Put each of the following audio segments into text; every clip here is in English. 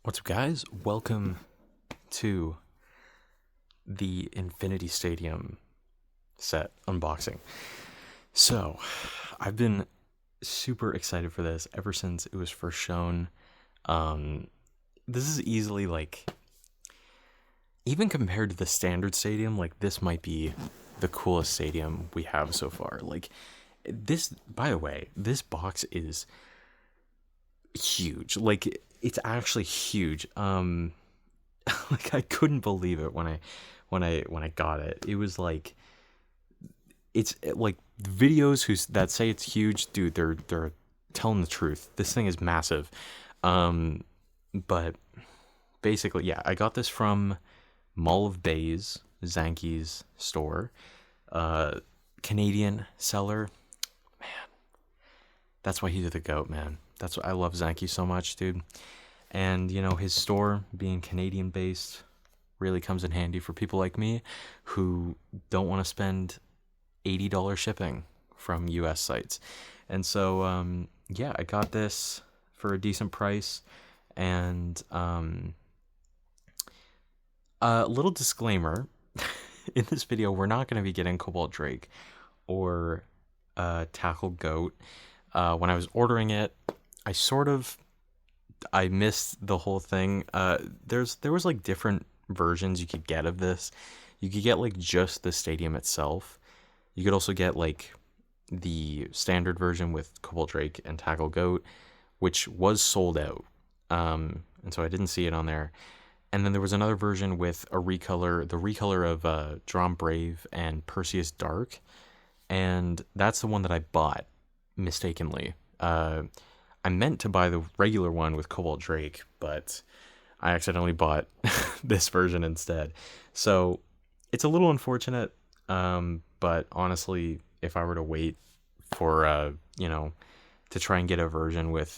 What's up, guys? Welcome to the Infinity Stadium set unboxing. So, I've been super excited for this ever since it was first shown. This is easily even compared to the standard stadium, this might be the coolest stadium we have so far. This, by the way, this box is huge. It's actually huge. I couldn't believe it when I got it. It was it's like videos that say it's huge, dude. They're telling the truth. This thing is massive. But basically, yeah, I got this from Mall of Bays, Zanki's store. Canadian seller. That's why he's the GOAT, man. That's why I love Zanki so much, dude. And, his store being Canadian based really comes in handy for people like me who don't want to spend $80 shipping from US sites. And so, yeah, I got this for a decent price. And a little disclaimer in this video, we're not going to be getting Cobalt Drake or Tackle Goat. When I was ordering it, I missed the whole thing. There was different versions you could get of this. You could get just the stadium itself. You could also get the standard version with Cobalt Drake and Tackle Goat, which was sold out. And so I didn't see it on there. And then there was another version with the recolor of Drum Brave and Perseus Dark. And that's the one that I bought mistakenly. I meant to buy the regular one with Cobalt Drake, but I accidentally bought this version instead. So it's a little unfortunate, but honestly, if I were to wait for, to try and get a version with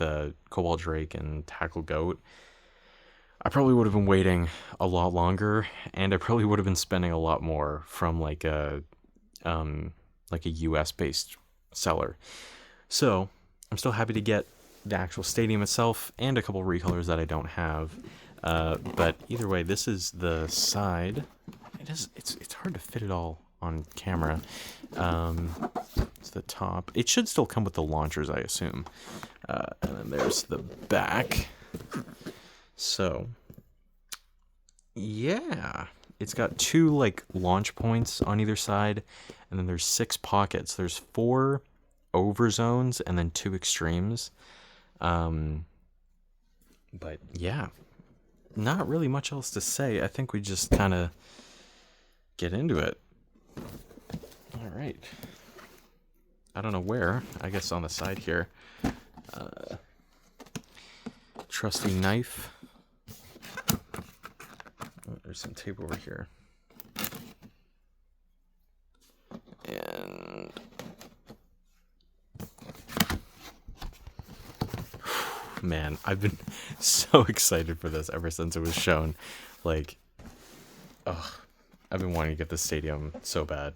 Cobalt Drake and Tackle Goat, I probably would have been waiting a lot longer, and I probably would have been spending a lot more from a US based seller. So I'm still happy to get the actual stadium itself and a couple recolors that I don't have. But either way, this is the side. It's hard to fit it all on camera. It's the top. It should still come with the launchers, I assume. And then there's the back. So, yeah. It's got two launch points on either side, and then there's 6 pockets. There's 4 over zones and then 2 extremes. But yeah, not really much else to say. I think we just kind of get into it. All right. I don't know where. I guess on the side here. Trusty knife. Oh, there's some tape over here. And man, I've been so excited for this ever since it was shown. I've been wanting to get this stadium so bad.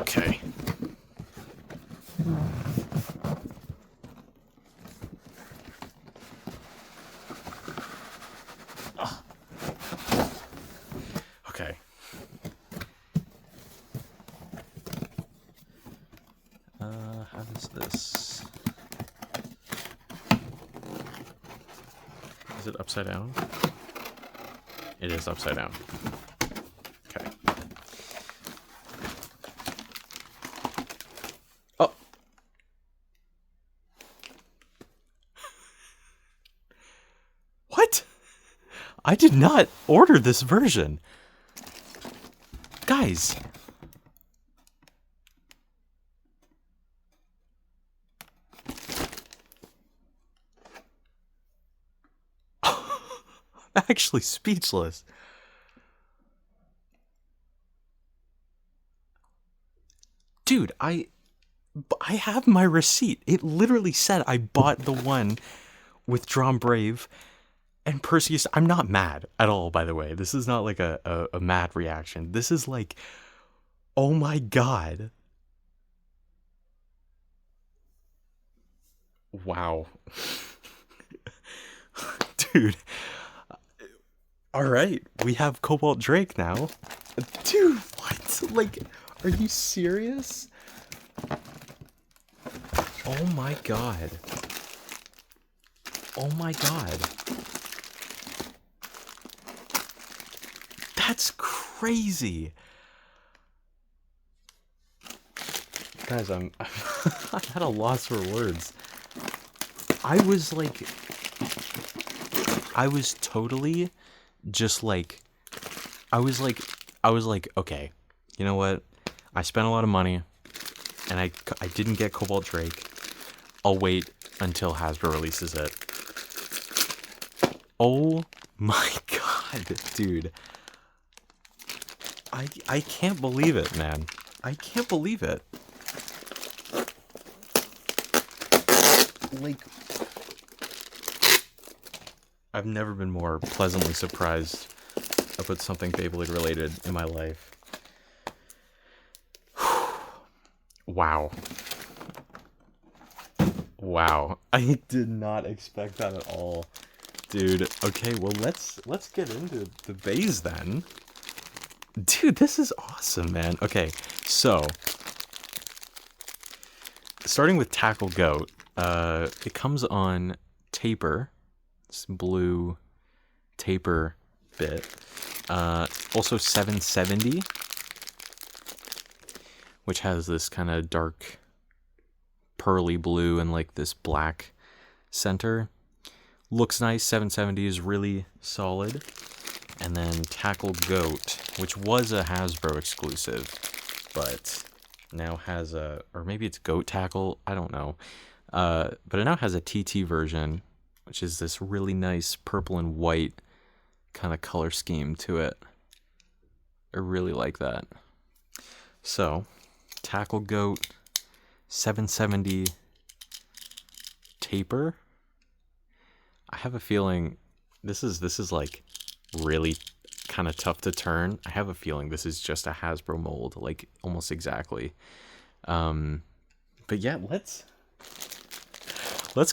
Okay. Okay. How does this... Is it upside down? It is upside down. Okay. Oh! What? I did not order this version. Guys. Actually speechless. Dude, I have my receipt. It literally said I bought the one with Drum Brave and Perseus. I'm not mad at all, by the way. This is not a mad reaction. This is oh my god. Wow. Dude, all right, we have Cobalt Drake now. Dude, what? Like, are you serious? Oh my god. Oh my god. That's crazy. Guys, I'm at a loss for words. I was like, I was totally just like, I was like, okay, you know what? I spent a lot of money, and I didn't get Cobalt Drake. I'll wait until Hasbro releases it. Oh my god, dude. I can't believe it, man. I can't believe it. Like, I've never been more pleasantly surprised about something Beyblade related in my life. Wow. Wow. I did not expect that at all. Dude, okay, well let's get into the bays then. Dude, this is awesome, man. Okay, so starting with Tackle Goat, it comes on taper. This blue taper bit. Also 770, which has this kind of dark pearly blue and like this black center. Looks nice. 770 is really solid. And then Tackle Goat, which was a Hasbro exclusive, but now has a, or maybe it's Goat Tackle, I don't know. But it now has a TT version, which is this really nice purple and white kind of color scheme to it. I really like that. So, Tackle Goat, 770 taper. I have a feeling this is like really kind of tough to turn. I have a feeling this is just a Hasbro mold, like almost exactly. But yeah, let's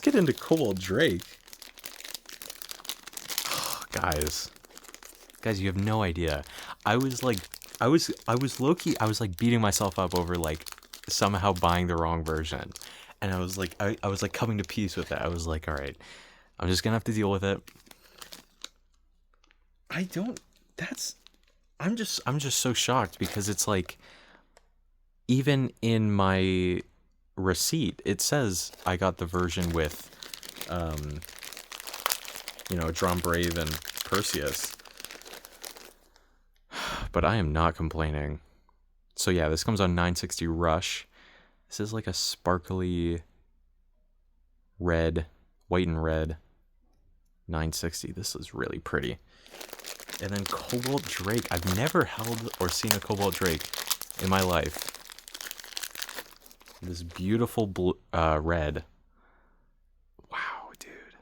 get into Cobalt Drake. Oh, guys, you have no idea. I was low-key, I was like beating myself up over like somehow buying the wrong version. And I was like, I was like coming to peace with it. I was like, all right, I'm just gonna have to deal with it. I'm just so shocked because it's like, even in my receipt, it says I got the version with, Drum Brave and Perseus. But I am not complaining. So yeah, this comes on 960 Rush. This is like a sparkly red, white and red 960. This is really pretty. And then Cobalt Drake. I've never held or seen a Cobalt Drake in my life. This beautiful blue, red. Wow, dude.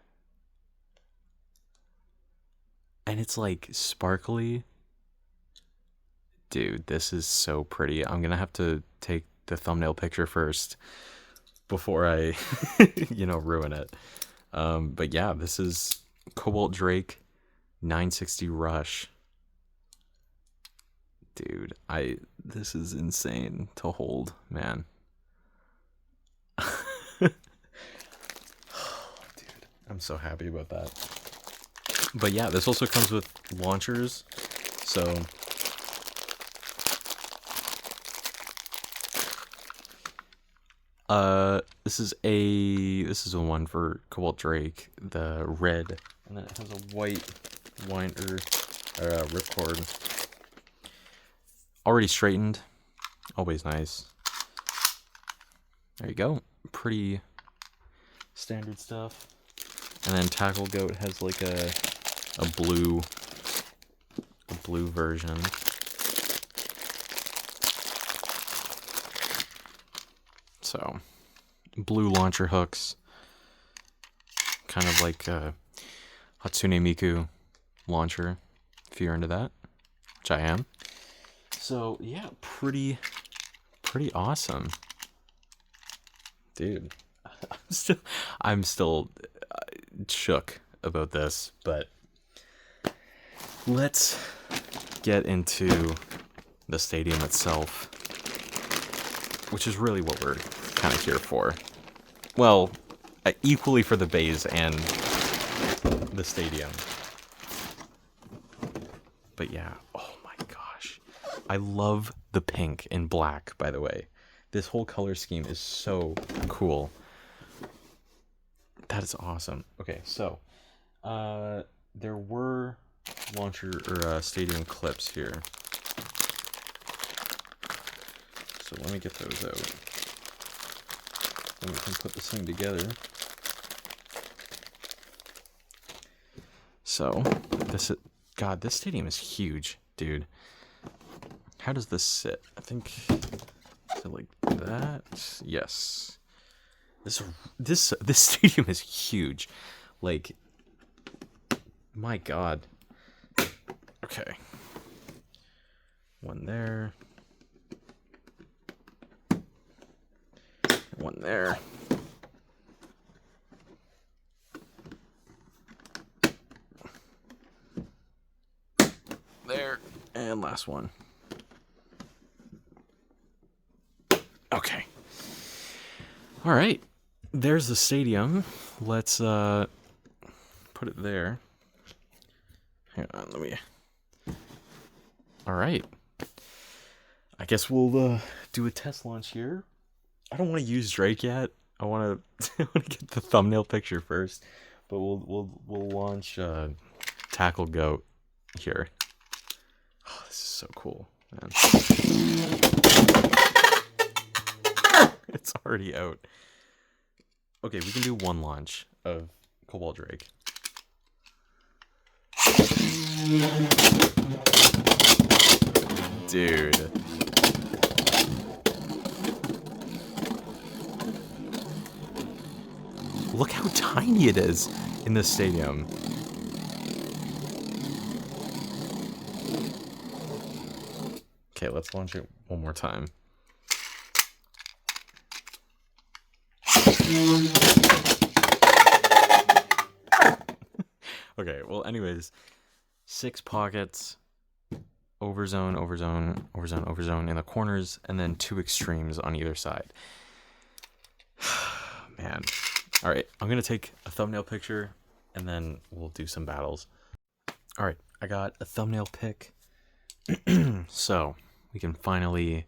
And it's like sparkly. Dude, this is so pretty. I'm gonna have to take the thumbnail picture first before I, ruin it. But yeah, this is Cobalt Drake 960 Rush. Dude, this is insane to hold, man. Dude, I'm so happy about that. But yeah, this also comes with launchers. So this is a one for Cobalt Drake, the red, and then it has a white winder ripcord. Already straightened, always nice. There you go, pretty standard stuff. And then Tackle Goat has like a blue version. So, blue launcher hooks, kind of like a Hatsune Miku launcher, if you're into that, which I am. So yeah, pretty awesome, dude. I'm still shook about this, but let's get into the stadium itself, which is really what we're kind of here for. Well, equally for the bays and the stadium. But yeah, oh my gosh. I love the pink and black, by the way. This whole color scheme is so cool. That is awesome. Okay, so there were launcher or stadium clips here. So let me get those out. Then we can put this thing together. So God, this stadium is huge, dude. How does this sit? I think is it like that. Yes. This stadium is huge. Like, my God. Okay. One there. One there. There. And last one. Okay. All right. There's the stadium. Let's put it there. Hang on, let me... All right. I guess we'll do a test launch here. I don't want to use Drake yet. I want to get the thumbnail picture first. But we'll launch Tackle Goat here. Oh, this is so cool, man. It's already out. Okay, we can do one launch of Cobalt Drake. Dude. Look how tiny it is in this stadium. Okay, let's launch it one more time. Okay, well, anyways, 6 pockets, overzone, overzone, overzone, overzone in the corners, and then 2 extremes on either side. Man. All right, I'm going to take a thumbnail picture, and then we'll do some battles. All right, I got a thumbnail pic. So, we can finally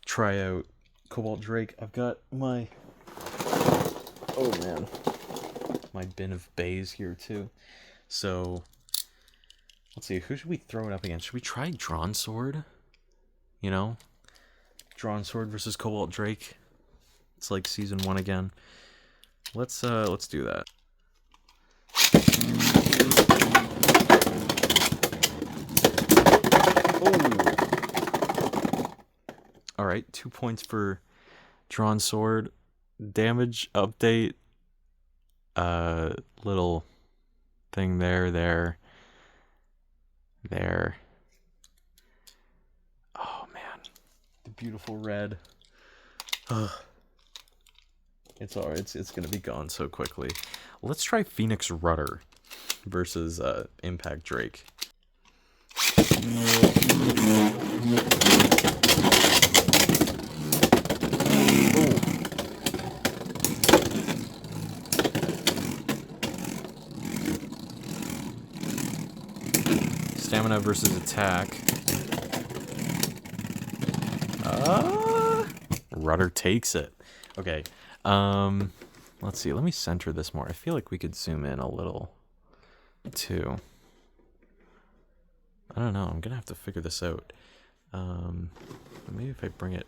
try out Cobalt Drake. I've got my... Oh, man. My bin of bays here, too. So, let's see. Who should we throw it up against? Should we try Drawn Sword? You know? Drawn Sword versus Cobalt Drake. It's like Season 1 again. Let's do that. Oh. All right, 2 points for Drawn Sword. Damage update. Little thing there. Oh man, the beautiful red. Ugh. It's alright. It's gonna be gone so quickly. Let's try Phoenix Rudder versus Impact Drake. Stamina versus attack. Rudder takes it. Okay. Let's see. Let me center this more. I feel like we could zoom in a little, too. I don't know. I'm gonna have to figure this out. Maybe if I bring it...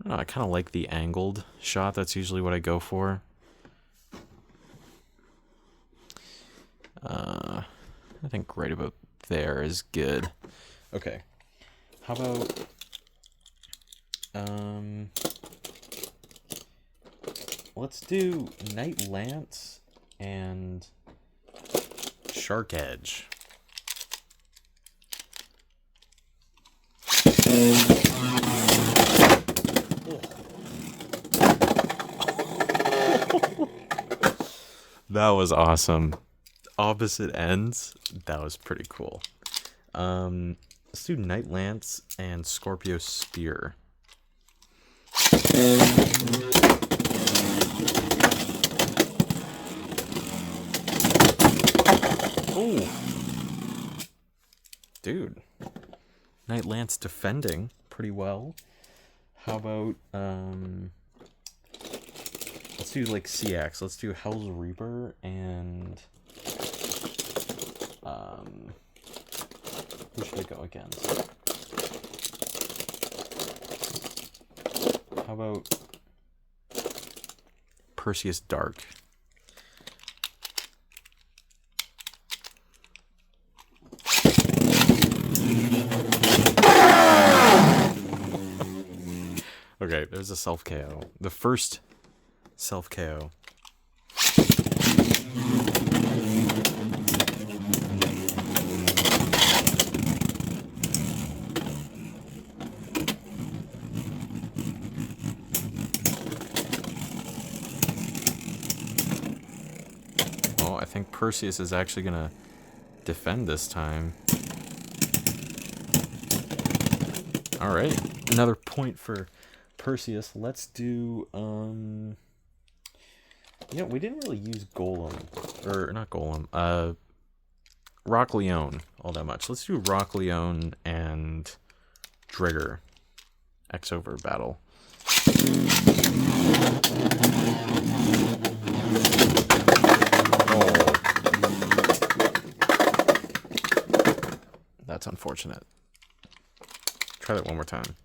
I don't know. I kind of like the angled shot. That's usually what I go for. I think right about there is good. Okay. How about... let's do Night Lance and Shark Edge. That was awesome. opposite ends. That was pretty cool. Let's do Night Lance and Scorpio Spear. Oh, dude. Night Lance defending pretty well. How about, let's do like CX. Let's do Hell's Reaper and, who should I go against? How about Perseus Dark? Okay, there's a self KO. The first self KO. Oh, I think Perseus is actually gonna defend this time. All right, another point for Perseus. Let's do, yeah, we didn't really use Golem, or not Golem, Rock Leone all that much. Let's do Rock Leone and Drigger. X-Over battle. Oh. That's unfortunate. Try that one more time.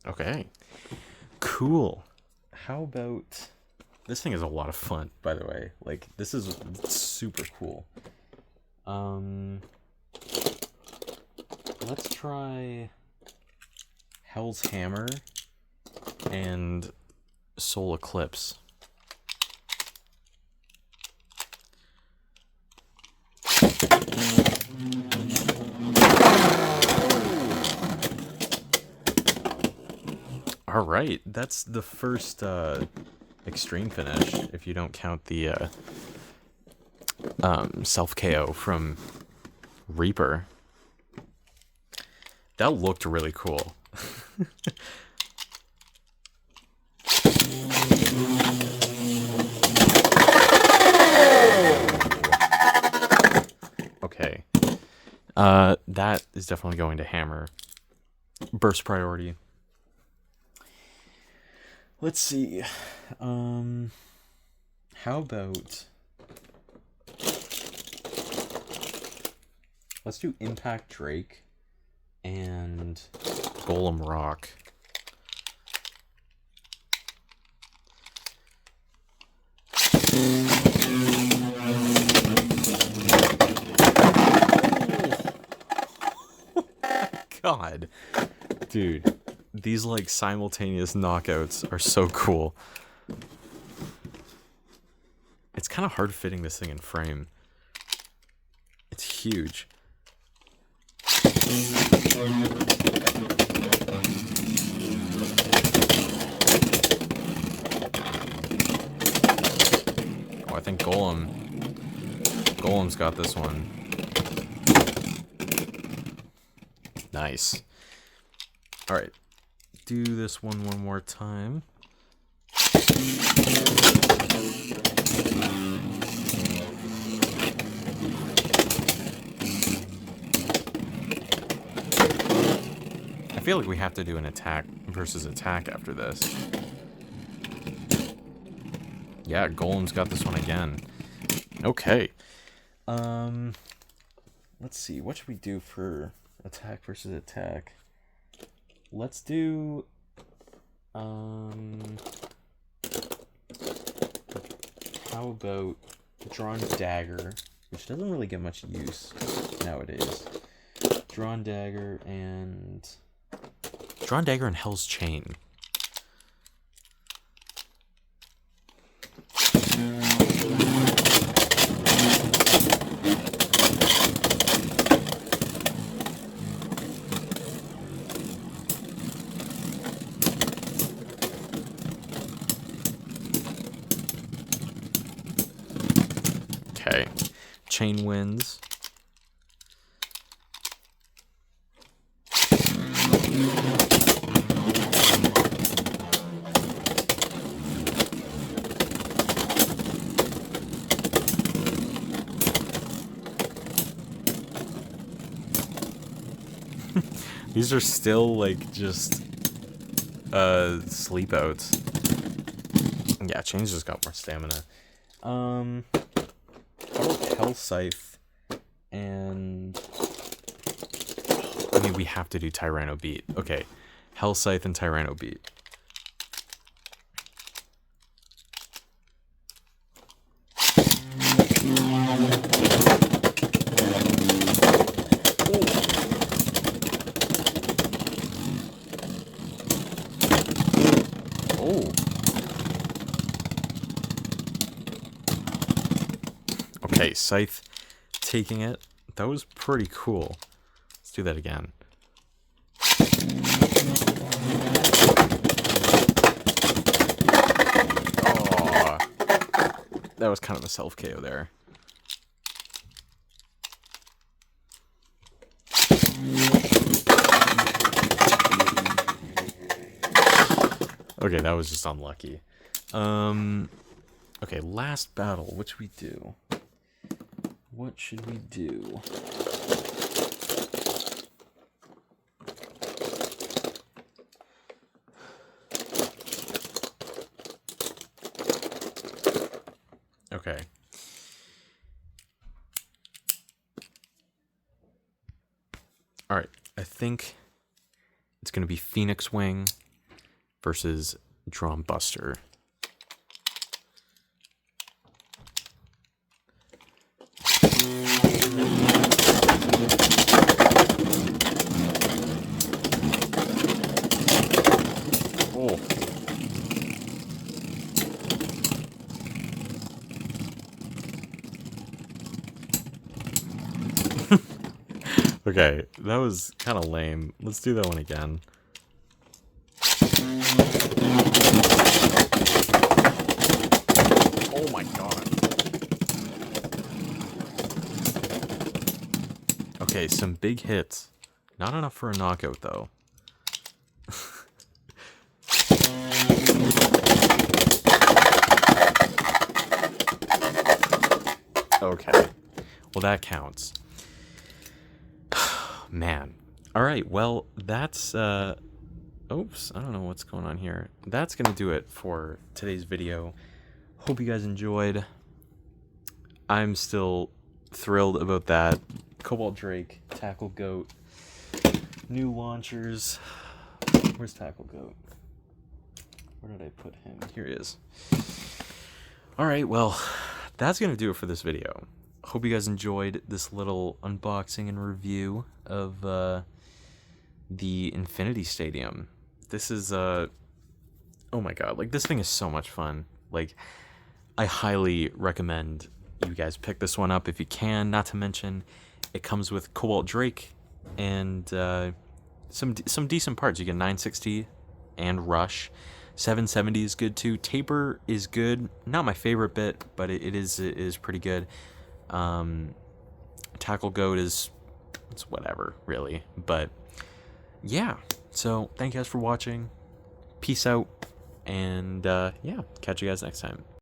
Okay, cool. How about, this thing is a lot of fun, by the way. Like, this is super cool. Let's try Hell's Hammer and Soul Eclipse. All right, that's the first extreme finish, if you don't count the self KO from Reaper. That looked really cool. Okay, that is definitely going to Hammer. Burst priority. Let's see. How about, let's do Impact Drake and Golem Rock. God, dude. These, like, simultaneous knockouts are so cool. It's kind of hard fitting this thing in frame. It's huge. Oh, I think Golem's got this one. Nice. All right. Do this one more time. I feel like we have to do an attack versus attack after this. Yeah, Golem's got this one again. Okay. Let's see. What should we do for attack versus attack? Let's do, how about Drawn Dagger, which doesn't really get much use nowadays. Drawn Dagger and Hell's Chain. chain wins. These are still like just sleep outs. Yeah, Chain's just got more stamina. How about Hell Scythe and I mean we have to do Tyranno Beat. Okay. Hell Scythe and Tyranno Beat. Oh. Okay, Scythe taking it. That was pretty cool. Let's do that again. Oh, that was kind of a self KO there. Okay, that was just unlucky. Okay, last battle. What should we do? What should we do? Okay. All right. I think it's going to be Phoenix Wing versus Drum Buster. Oh. Okay, that was kind of lame. Let's do that one again. Oh my god. Okay, some big hits. Not enough for a knockout, though. Okay. Well, that counts. Man. Alright, well, that's, oops, I don't know what's going on here. That's gonna do it for today's video. Hope you guys enjoyed. I'm still thrilled about that. Cobalt Drake, Tackle Goat, new launchers. Where's Tackle Goat? Where did I put him? Here he is. Alright, well, that's gonna do it for this video. Hope you guys enjoyed this little unboxing and review of the Infinity Stadium. This is oh my god, like this thing is so much fun. Like I highly recommend you guys pick this one up if you can. Not to mention it comes with Cobalt Drake and some decent parts. You get 960 and Rush. 770 is good too. Taper is good. Not my favorite bit, but it is pretty good. Tackle Goat it's whatever, really. But yeah, so thank you guys for watching. Peace out, and yeah, catch you guys next time.